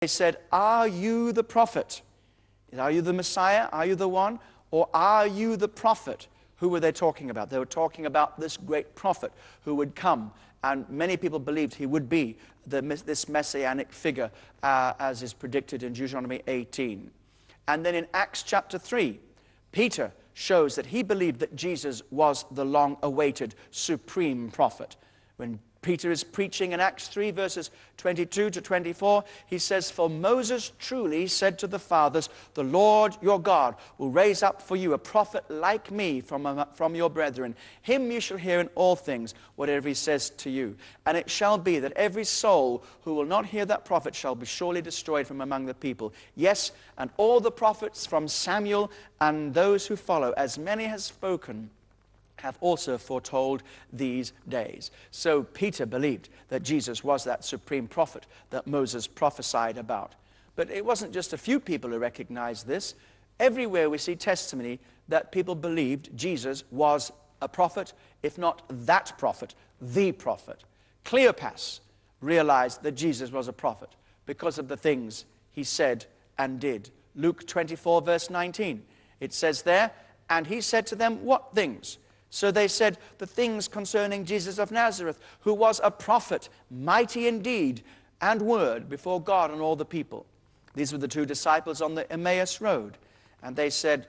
They said, "Are you the prophet? Are you the Messiah? Are you the one? Or are you the prophet?" Who were they talking about? They were talking about this great prophet who would come. And many people believed he would be this messianic figure, as is predicted in Deuteronomy 18. And then in Acts chapter 3, Peter shows that he believed that Jesus was the long-awaited supreme prophet. When Peter is preaching in Acts 3, verses 22 to 24, he says, "For Moses truly said to the fathers, the Lord your God will raise up for you a prophet like me from your brethren. Him you shall hear in all things, whatever he says to you. And it shall be that every soul who will not hear that prophet shall be surely destroyed from among the people. Yes, and all the prophets from Samuel and those who follow, as many has spoken, have also foretold these days." So Peter believed that Jesus was that supreme prophet that Moses prophesied about. But it wasn't just a few people who recognized this. Everywhere we see testimony that people believed Jesus was a prophet, if not that prophet, the prophet. Cleopas realized that Jesus was a prophet because of the things he said and did. Luke 24, verse 19. It says there, "And he said to them, 'What things?' So they said, 'The things concerning Jesus of Nazareth, who was a prophet, mighty in deed and word before God and all the people.'" These were the two disciples on the Emmaus road. And they said,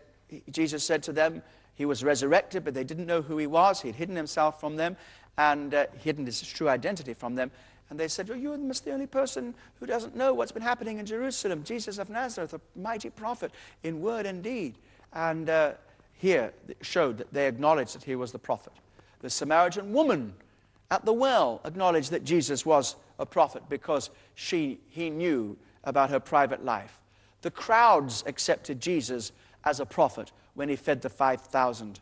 Jesus said to them, he was resurrected, but they didn't know who he was. He'd hidden himself from them and hidden his true identity from them. And they said, "Well, you're the only person who doesn't know what's been happening in Jerusalem. Jesus of Nazareth, a mighty prophet in word and deed." And here it showed that they acknowledged that he was the prophet. The Samaritan woman at the well acknowledged that Jesus was a prophet because he knew about her private life. The crowds accepted Jesus as a prophet when he fed the 5,000.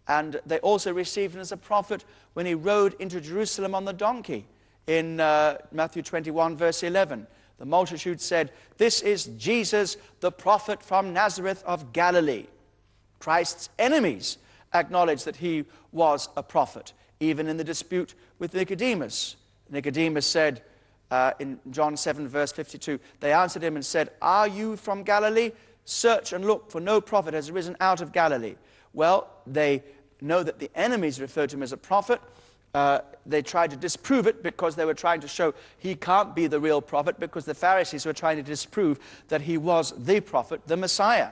And they also received him as a prophet when he rode into Jerusalem on the donkey in Matthew 21, verse 11. The multitude said, "This is Jesus, the prophet from Nazareth of Galilee." Christ's enemies acknowledged that he was a prophet, even in the dispute with Nicodemus. Nicodemus said in John 7, verse 52, they answered him and said, "Are you from Galilee? Search and look, for no prophet has risen out of Galilee." Well, they know that the enemies referred to him as a prophet. They tried to disprove it because they were trying to show he can't be the real prophet, because the Pharisees were trying to disprove that he was the prophet, the Messiah.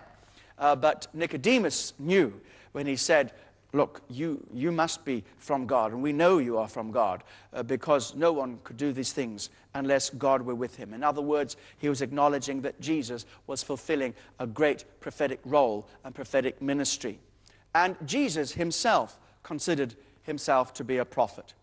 But Nicodemus knew when he said, "Look, you must be from God, and we know you are from God, because no one could do these things unless God were with him." In other words, he was acknowledging that Jesus was fulfilling a great prophetic role and prophetic ministry. And Jesus himself considered himself to be a prophet.